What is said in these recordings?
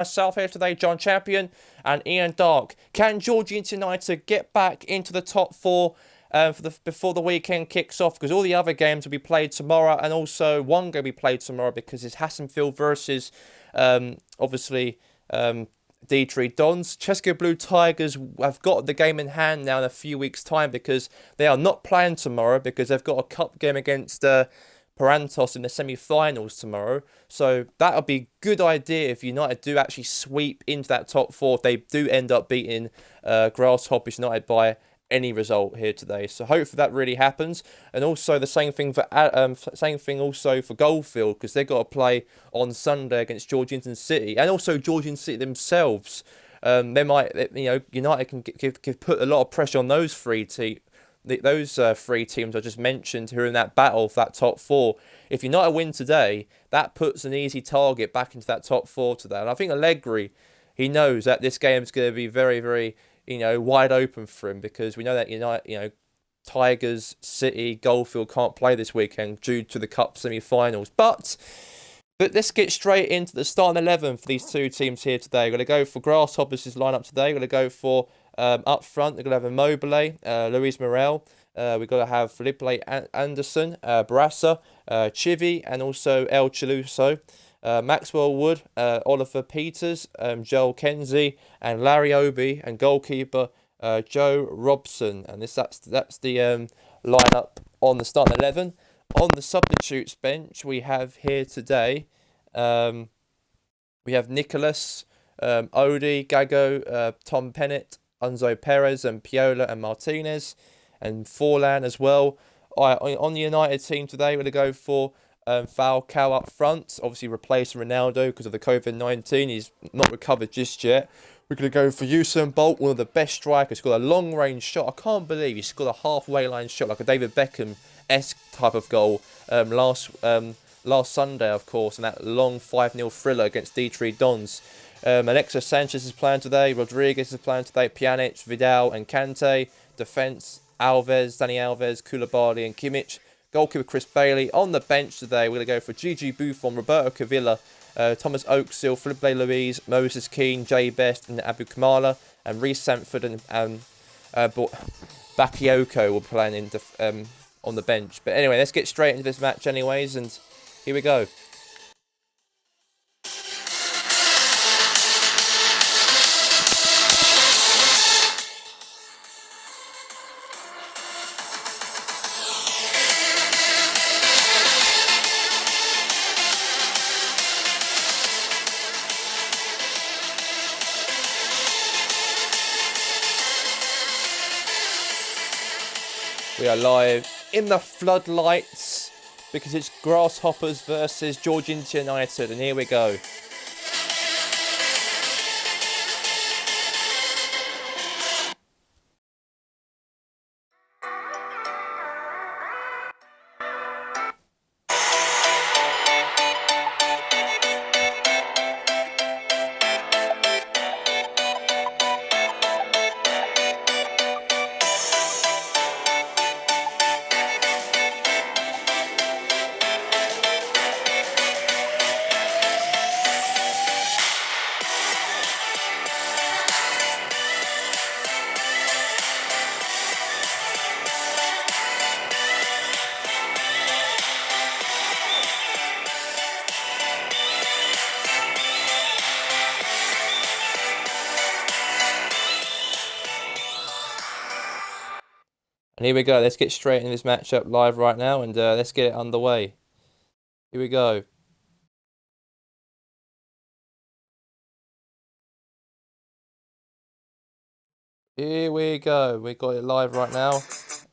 Myself here today, John Champion and Ian Dark. Can Georgehigton United get back into the top four before the weekend kicks off? Because all the other games will be played tomorrow, and also one going to be played tomorrow because it's Hassenfield versus, obviously, D3 Dons. Chesco Blue Tigers have got the game in hand now in a few weeks' time because they are not playing tomorrow because they've got a cup game against Parantos in the semi-finals tomorrow. So that'll be a good idea if United do actually sweep into that top four, if they do end up beating Grasshoppers United by any result here today. So hopefully that really happens. And also the same thing for Goldfield, because they've got to play on Sunday against Georgehigton City, and also Georgehigton City themselves. They might, United can put a lot of pressure on those three teams. Those three teams I just mentioned who are in that battle for that top four. If United win today, that puts an easy target back into that top four today. And I think Allegri, he knows that this game is going to be very, very, wide open for him, because we know that United, Tigers, City, Goldfield can't play this weekend due to the Cup semi-finals. But let's get straight into the starting 11 for these two teams here today. We're going to go for Grasshoppers' lineup today. We're going to go for up front, we're going to have Immobile, Luis Morel. We've got to have Felipe Anderson, Barassa, Chivi, and also El Chaluso. Maxwell Wood, Oliver Peters, Joel Kenzie, and Larry Obi, and goalkeeper Joe Robson. And that's the lineup on the starting 11. On the substitutes bench, we have here today, we have Nicholas, Odie, Gago, Tom Pennant, Enzo Perez, and Piola and Martinez, and Forlan as well. On the United team today, we're going to go for Falcao up front, obviously replacing Ronaldo because of the COVID-19. He's not recovered just yet. We're going to go for Usain Bolt, one of the best strikers. He's got a long-range shot. I can't believe he's got a halfway line shot, like a David Beckham-esque type of goal last Sunday, of course, and that long 5-0 thriller against D3 Dons. Alexis Sanchez is playing today. Rodriguez is playing today. Pjanic, Vidal, and Kante. Defence: Alves, Dani Alves, Koulibaly, and Kimmich. Goalkeeper Chris Bailey. On the bench today, we're going to go for Gigi Buffon, Roberto Cavilla, Thomas Oaksil, Philippe Louise, Moses Keane, Jay Best, and Abu Kamala, and Reece Sanford and Bakayoko will be playing on the bench. But anyway, let's get straight into this match anyways, and here we go. We are live in the floodlights because it's Grasshoppers versus Georgehigton United, and here we go. And here we go. Let's get straight into this matchup live right now, and let's get it underway. Here we go. Here we go. We got it live right now.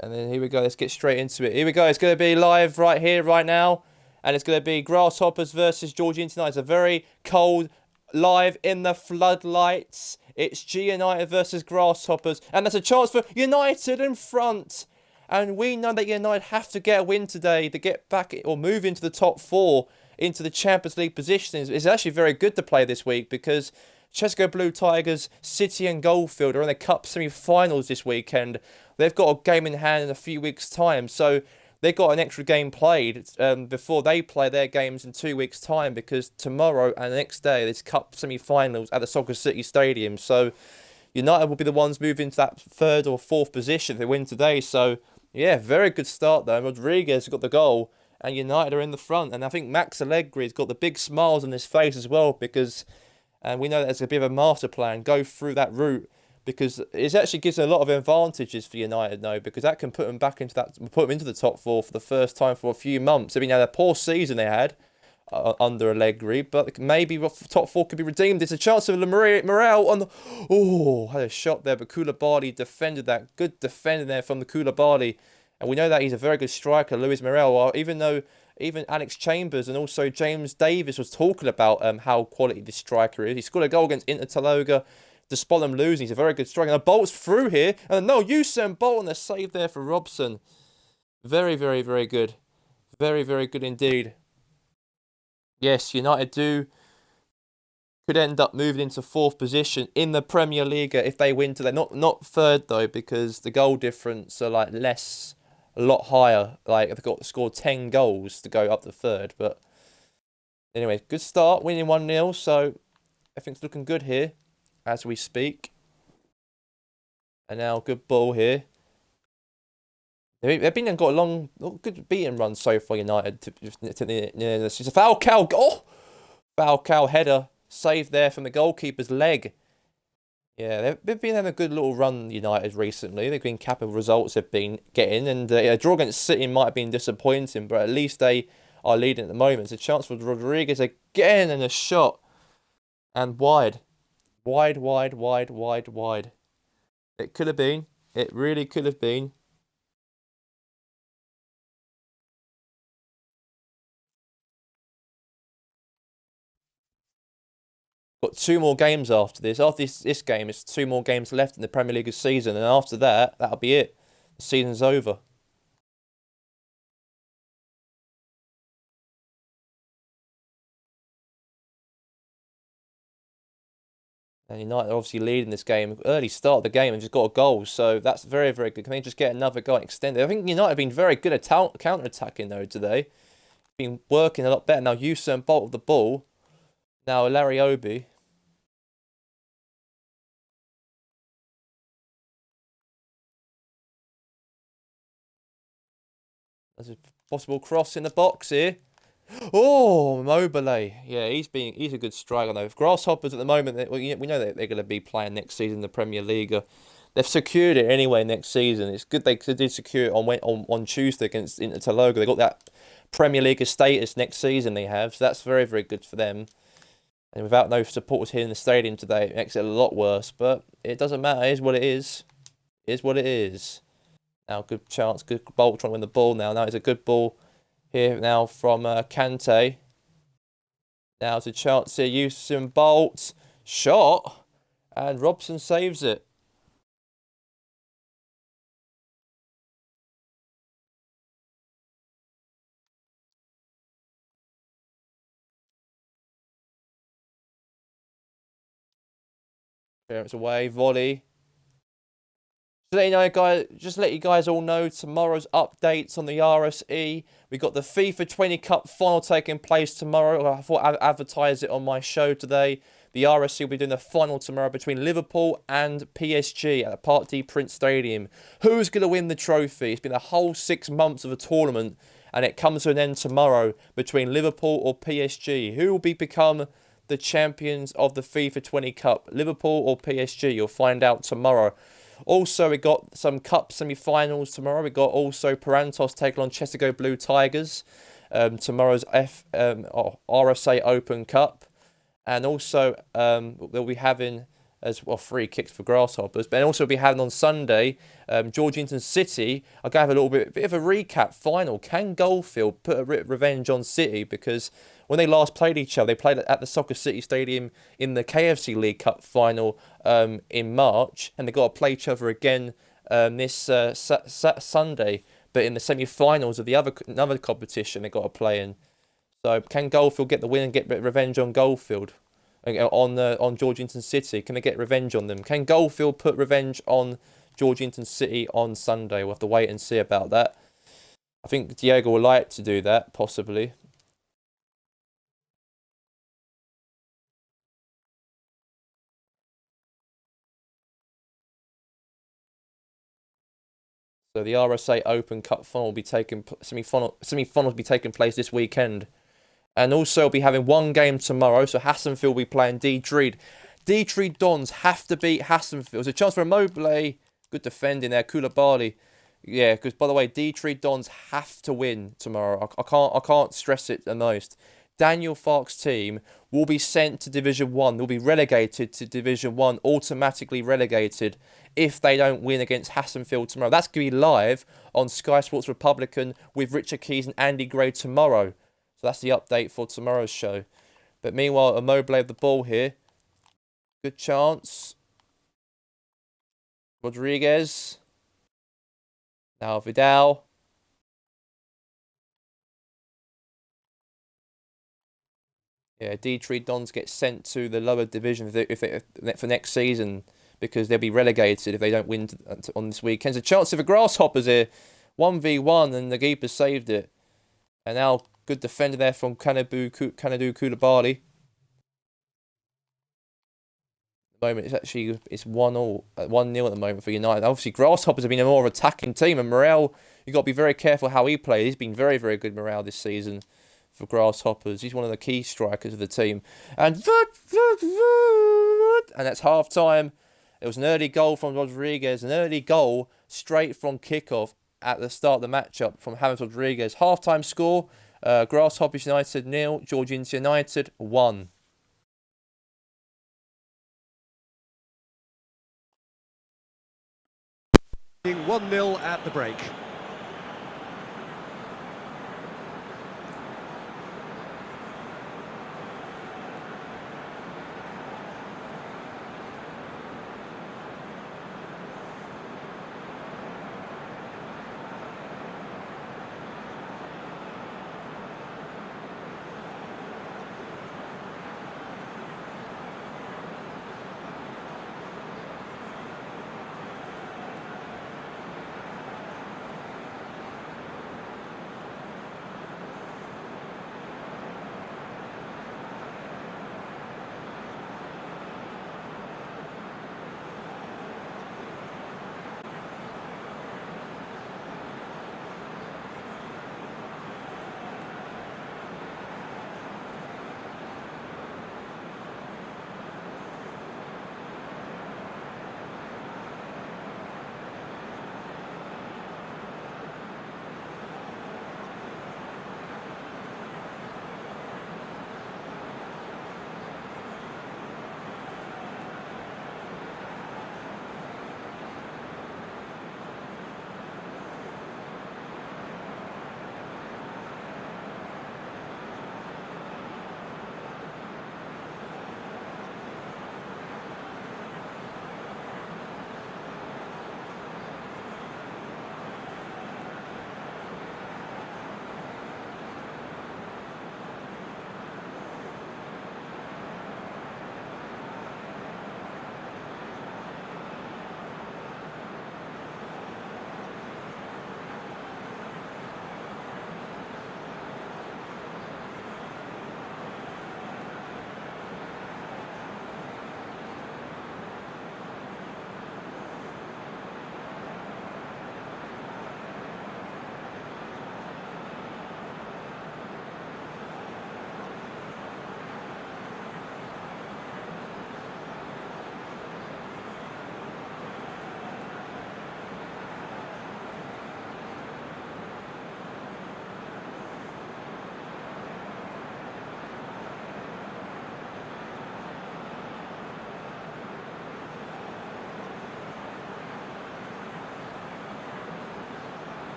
And then here we go. Let's get straight into it. Here we go. It's going to be live right here, right now. And it's going to be Grasshoppers versus Georgehigton United. It's a very cold, live in the floodlights. It's G United versus Grasshoppers. And there's a chance for United in front. And we know that United have to get a win today to get back or move into the top four, into the Champions League positions. It's actually very good to play this week because Chesco Blue Tigers, City and Goldfield are in the Cup semi-finals this weekend. They've got a game in hand in a few weeks' time. So they got an extra game played before they play their games in 2 weeks' time, because tomorrow and the next day there's cup semi-finals at the Soccer City Stadium. So United will be the ones moving to that third or fourth position if they win today. So yeah, very good start though. Rodriguez got the goal, and United are in the front. And I think Max Allegri's got the big smiles on his face as well, because we know that there's a bit of a master plan. Go through that route, because it actually gives them a lot of advantages for United now, because that can put them back into put them into the top four for the first time for a few months. I mean, a poor season they had under Allegri, but maybe top four could be redeemed. There's a chance of Morel on the... Oh, had a shot there, but Koulibaly defended that. Good defending there from the Koulibaly. And we know that he's a very good striker, Luis Morel, even though even Alex Chambers and also James Davis was talking about how quality this striker is. He scored a goal against Inter Taloga, despite them losing. He's a very good striker. And Bolt's through here. And no, Usain Bolt on the save there for Robson. Very, very, very good. Very, very good indeed. Yes, United could end up moving into fourth position in the Premier League if they win today. Not third though, because the goal difference are like a lot higher. Like they've got to score 10 goals to go up to third. But anyway, good start, winning 1-0. So everything's looking good here as we speak. And now good ball here. They've been and got a good beating run so far, United. It's a Falcao. Oh! Falcao header. Saved there from the goalkeeper's leg. Yeah, they've been having a good little run, United, recently. They've been capital results they've been getting. And a draw against City might have been disappointing, but at least they are leading at the moment. It's a chance for Rodriguez again, and a shot. And wide. Wide. It could have been. It really could have been. Got 2 more games after this. After this game, it's 2 more games left in the Premier League season. And after that, that'll be it. The season's over. And United are obviously leading this game. Early start of the game and just got a goal. So that's very, very good. Can they just get another goal and extend it? I think United have been very good at counter-attacking though today. Been working a lot better. Now Usain Bolt with the ball. Now Lariobi. There's a possible cross in the box here. Oh, Mobile. Yeah, he's a good striker though. Grasshoppers at the moment, we know that they're going to be playing next season in the Premier League. They've secured it anyway next season. It's good they did secure it on Tuesday against Inter Taloga. They got that Premier League status next season they have, so that's very, very good for them. And without no supporters here in the stadium today, it makes it a lot worse. But it doesn't matter. It is what it is. It is what it is. Now, good chance. Good Bolt trying to win the ball now. Now it's a good ball here now from Kante. Now it's a chance here. Usain Bolt. Shot. And Robson saves it. Clearance away. Volley. Just let you guys all know tomorrow's updates on the RSE. We got the FIFA 20 Cup final taking place tomorrow. I thought I'd advertise it on my show today. The RSE will be doing the final tomorrow between Liverpool and PSG at the Parc des Princes Stadium. Who's going to win the trophy? It's been a whole 6 months of a tournament, and it comes to an end tomorrow between Liverpool or PSG. Who will become the champions of the FIFA 20 Cup? Liverpool or PSG? You'll find out tomorrow. Also, we got some cup semi-finals tomorrow. We got also Parantos taking on Chesico Blue Tigers. Tomorrow's RSA Open Cup. And also, they'll be having as well free kicks for Grasshoppers. But also be having on Sunday, Georgehigton City. I'll go have a little bit of a recap final. Can Goldfield put a revenge on City? Because when they last played each other, they played at the Soccer City Stadium in the KFC League Cup final in March, and they got to play each other again this Sunday, but in the semi-finals of another competition they got to play in. So can Goldfield get the win and get revenge on Goldfield, on Georgehigton City? Can they get revenge on them? Can Goldfield put revenge on Georgehigton City on Sunday? We'll have to wait and see about that. I think Diego will like to do that, possibly. So the RSA Open Cup final will be taking semi-final will be taking place this weekend, and also we'll be having one game tomorrow. So Hassenfield will be playing Dietrich. Dietrich Dons have to beat Hassenfield. There's a chance for Immobile. Good defending there, Koulibaly. Yeah, because by the way, Dietrich Dons have to win tomorrow. I can't stress it the most. Daniel Farke's team will be sent to Division 1. They'll be relegated to Division 1, automatically relegated if they don't win against Hassenfield tomorrow. That's going to be live on Sky Sports Republican with Richard Keys and Andy Gray tomorrow. So that's the update for tomorrow's show. But meanwhile, Immobile have the ball here. Good chance. Rodriguez. Now Vidal. Yeah, Dietrich Dons get sent to the lower division for next season because they'll be relegated if they don't win on this weekend. There's a chance of the Grasshoppers here. 1v1 and the keeper saved it. And now good defender there from Kanadu Koulibaly. At the moment it's 1-0 at the moment for United. Obviously Grasshoppers have been a more attacking team, and Morel, you've got to be very careful how he plays. He's been very, very good, Morel, this season for Grasshoppers. He's one of the key strikers of the team. And that's half time. It was an early goal from Rodriguez, an early goal straight from kickoff at the start of the matchup from James Rodriguez. Half-time score, Grasshoppers United 0, Georgehigton United 1. Being 1-0 at the break.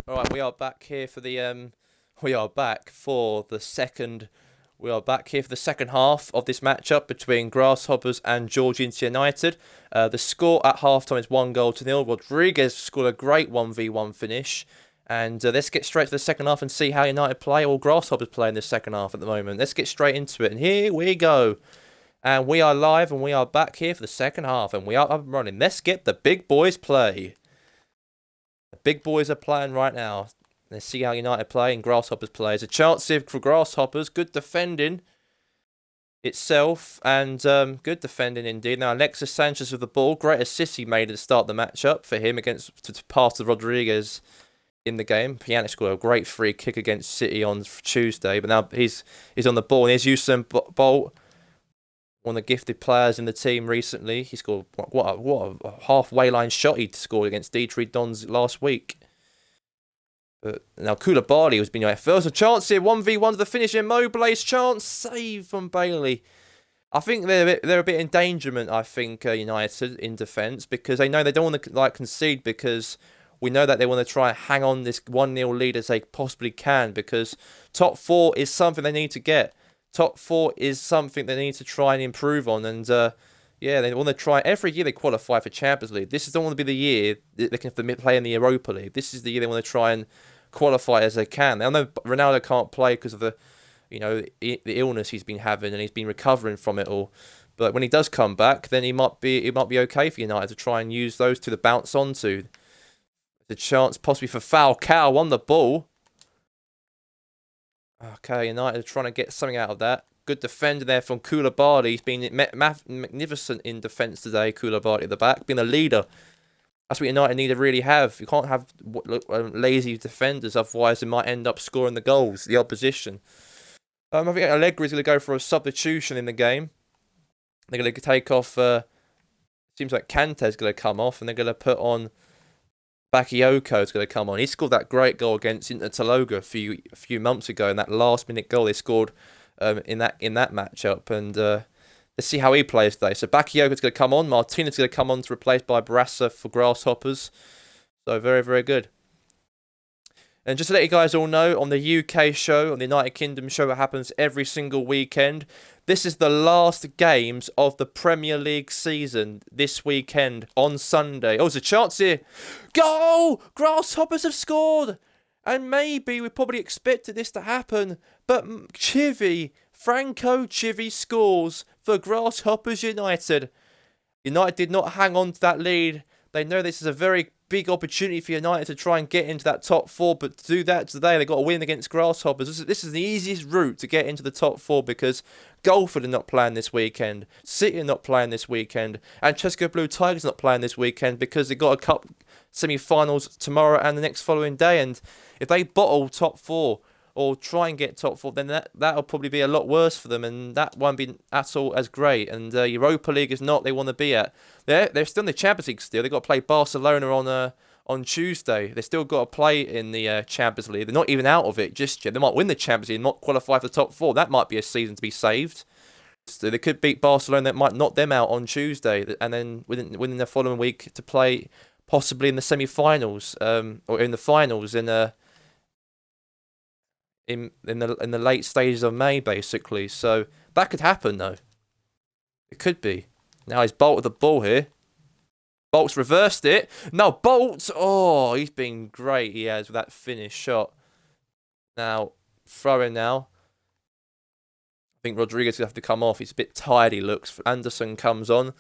All right, we are back here for the we are back for the second. We are back here for the second half of this matchup between Grasshoppers and Georgehigton United. The score at halftime is 1-0. Rodriguez scored a great 1v1 finish. And let's get straight to the second half and see how United play or Grasshoppers play in the second half at the moment. Let's get straight into it. And here we go. And we are live and we are back here for the second half. And we are up and running. Let's get the big boys play. The big boys are playing right now. Let's see how United play and Grasshoppers play. There's a chance here for Grasshoppers. Good defending itself. And good defending indeed. Now Alexis Sanchez with the ball. Great assist he made at the start of the matchup for him against to pass to Rodriguez in the game. Pjanic scored a great free kick against City on Tuesday. But now he's on the ball. And here's Usain Bolt, one of the gifted players in the team recently. He scored what a halfway line shot he scored against Dietrich Dons last week. But now Koulibaly has been right. First a chance here, 1v1 to the finish. Immobile's chance, save from Bailey. I think they're a bit in endangerment. I think United in defence because they know they don't want to concede because we know that they want to try and hang on this 1-0 lead as they possibly can because top four is something they need to get. Top four is something they need to try and improve on. And yeah, they want to try. Every year they qualify for Champions League. This is don't want to be the year they can play in the Europa League. This is the year they want to try and qualify as they can. I know Ronaldo can't play because of the illness he's been having and he's been recovering from it all. But when he does come back, then it might be okay for United to try and use those two to bounce onto. The chance possibly for Falcao on the ball. Okay, United are trying to get something out of that. Good defender there from Koulibaly. He's been magnificent in defence today, Koulibaly at the back. Being a leader. That's what United need to really have. You can't have lazy defenders, otherwise they might end up scoring the goals, the opposition. I think Allegri's going to go for a substitution in the game. They're going to take off... seems like Kante's going to come off, and they're going to put on... Bakayoko is going to come on. He scored that great goal against Inter Taloga a few months ago, and that last-minute goal they scored in that matchup. And let's see how he plays today. So Bakayoko is going to come on. Martinez is going to come on to replace by Barassa for Grasshoppers. So very, very good. And just to let you guys all know, on the UK show, on the United Kingdom show, it happens every single weekend. This is the last games of the Premier League season this weekend on Sunday. Oh, there's a chance here. Goal! Grasshoppers have scored! And maybe we probably expected this to happen. But Franco Chivi scores for Grasshoppers United. United did not hang on to that lead. They know this is a very big opportunity for United to try and get into that top four, but to do that today, they've got to win against Grasshoppers. This is the easiest route to get into the top four because Golford are not playing this weekend, City are not playing this weekend, and Chesco Blue Tigers are not playing this weekend because they've got a cup semi-finals tomorrow and the next following day. And if they bottle top four or try and get top four, then that'll probably be a lot worse for them, and that won't be at all as great. And Europa League is not they want to be at. They're still in the Champions League still. They've got to play Barcelona on Tuesday. They've still got to play in the Champions League. They're not even out of it just yet. They might win the Champions League and not qualify for the top four. That might be a season to be saved. So they could beat Barcelona. That might knock them out on Tuesday, and then within the following week to play possibly in the semi-finals or in the finals in the late stages of May, basically. So that could happen, though. It could be. Now he's bolted the ball here. Bolt's reversed it. No, Bolt! Oh, he's been great, he has, with that finish shot. Now, throw-in now. I think Rodriguez will have to come off. He's a bit tired, he looks. Anderson comes on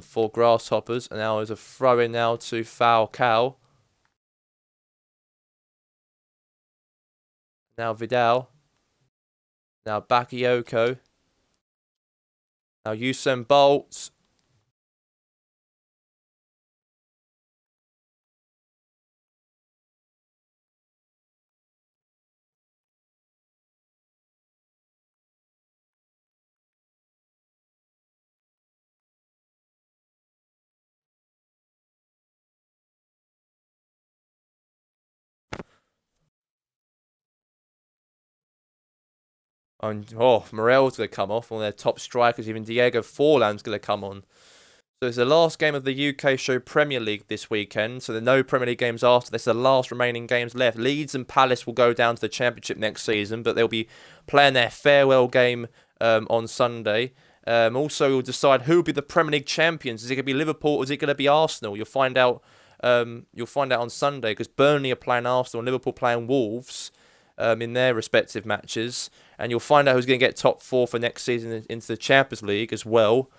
for Grasshoppers. And now there's a throw-in now to Falcao. Now Vidal. Now Bakayoko. Now Usain Bolt. And Morel's going to come off. One of their top strikers, even Diego Forlan's going to come on. So it's the last game of the UK Show Premier League this weekend. So there are no Premier League games after. This is the last remaining games left. Leeds and Palace will go down to the Championship next season, but they'll be playing their farewell game on Sunday. Also, you'll decide who will be the Premier League champions. Is it going to be Liverpool or is it going to be Arsenal? You'll find out. You'll find out on Sunday because Burnley are playing Arsenal and Liverpool playing Wolves in their respective matches, and you'll find out who's going to get top 4 for next season into the Champions League as well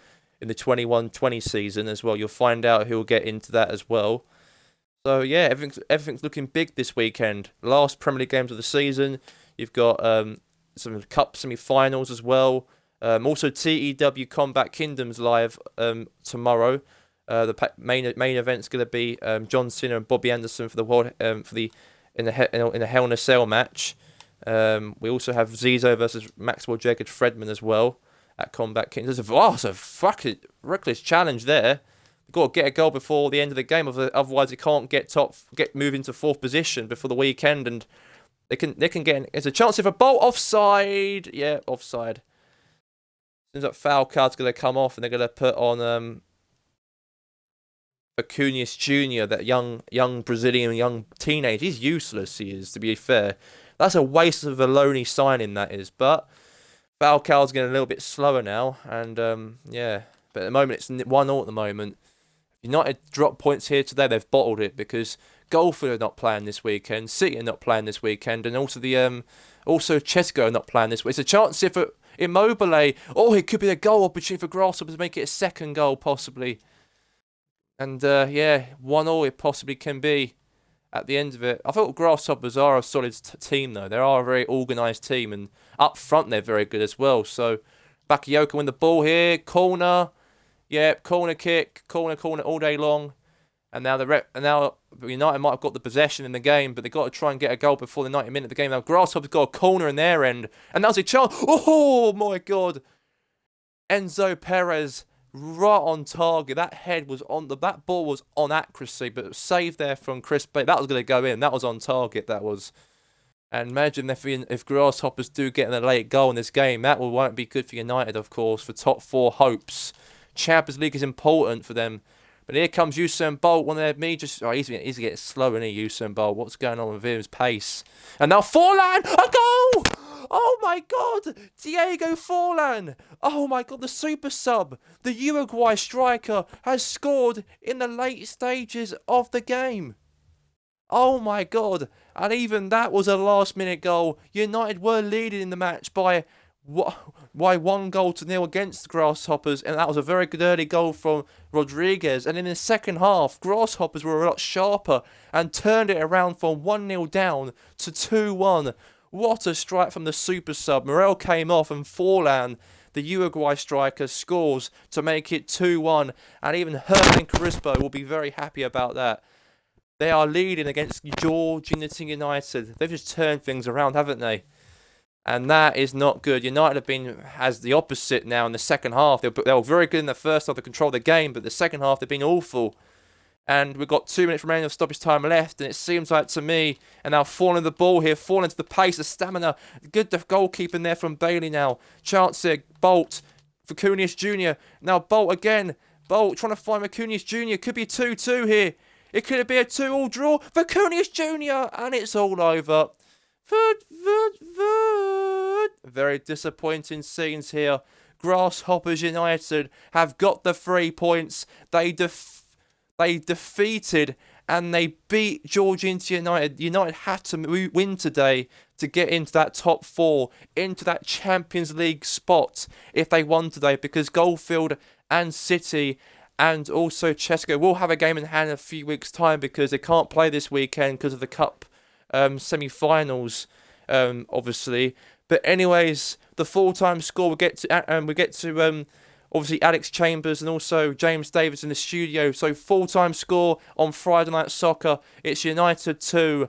in the 21-20 season as well. You'll find out who will get into that as well. So yeah, everything's looking big this weekend. Last Premier League games of the season. You've got some cup semi-finals as well. Also, TEW Combat Kingdoms live tomorrow. The main event's going to be John Cena and Bobby Anderson for the world in the Hell in a Cell match. We also have Zizo versus Maxwell Jacob Fredman as well at Combat Kingdoms. It's a fucking reckless challenge there. You've got to get a goal before the end of the game, otherwise they can't move into 4th position before the weekend, and they can get. There's a chance of a bolt offside. Yeah, offside. Seems like foul card's going to come off, and they're going to put on Acunius Jr., that young Brazilian, young teenager. He's useless, he is, to be fair. That's a waste of a loanee signing, that is. But Falcao's getting a little bit slower now. And, yeah. But at the moment, it's 1-0 at the moment. United dropped points here today. They've bottled it because Goldfield are not playing this weekend. City are not playing this weekend. And also also Chesco are not playing this week. It's a chance if Immobile, it could be a goal opportunity for Grasshoppers to make it a second goal, possibly. And, 1-0 it possibly can be at the end of it. I thought Grasshoppers are a solid team, though. They are a very organised team, and up front they're very good as well. So, Bakayoko win the ball here. Corner. Yep, corner kick. Corner all day long. And now United might have got the possession in the game, but they've got to try and get a goal before the 90th minute of the game. Now, Grasshoppers got a corner in their end. And now's a chance. Oh, my God. Enzo Perez. Right on target. That ball was on accuracy, but it was saved there from Chris Bay. That was going to go in. That was on target. That was. And imagine if Grasshoppers do get a late goal in this game, that won't be good for United, of course, for top 4 hopes. Champions League is important for them. But here comes Usain Bolt. One of their he's getting slow, isn't he, Usain Bolt? What's going on with his pace? And now Forlan, a goal! Oh my God, Diego Forlan! Oh my God, the super sub, the Uruguay striker, has scored in the late stages of the game. Oh my God, and even that was a last-minute goal. United were leading in the match by 1-0 against Grasshoppers, and that was a very good early goal from Rodriguez. And in the second half, Grasshoppers were a lot sharper and turned it around from 1-0 down to 2-1. What a strike from the super sub. Morel came off and Forlan, the Uruguay striker, scores to make it 2-1. And even Herman Crispo will be very happy about that. They are leading against Georgehigton United. They've just turned things around, haven't they? And that is not good. United has the opposite now in the second half. They were very good in the first half to control the game, but the second half they've been awful. And we've got 2 minutes remaining of stoppage time left, and it seems like to me, and now falling the ball here, falling to the pace, the stamina. Good goalkeeping there from Bailey now. Chance here, Bolt for Cunius Jr. Now Bolt again. Bolt trying to find Cunius Jr. Could be a 2-2 here. It could be a 2-2 draw for Cunius Jr. And it's all over. Very disappointing scenes here. Grasshoppers United have got the 3 points. They defeated and they beat Georgehigton United. United had to win today to get into that top 4, into that Champions League spot if they won today, because Goldfield and City and also Chesco will have a game in hand in a few weeks' time because they can't play this weekend because of the Cup semi-finals, obviously. But anyways, the full-time score we get to obviously Alex Chambers and also James Davis in the studio. So full-time score on Friday Night Soccer. It's United 2.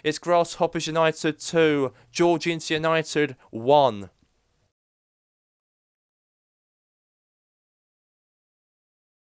It's Grasshoppers United 2. Georgehigton United 1.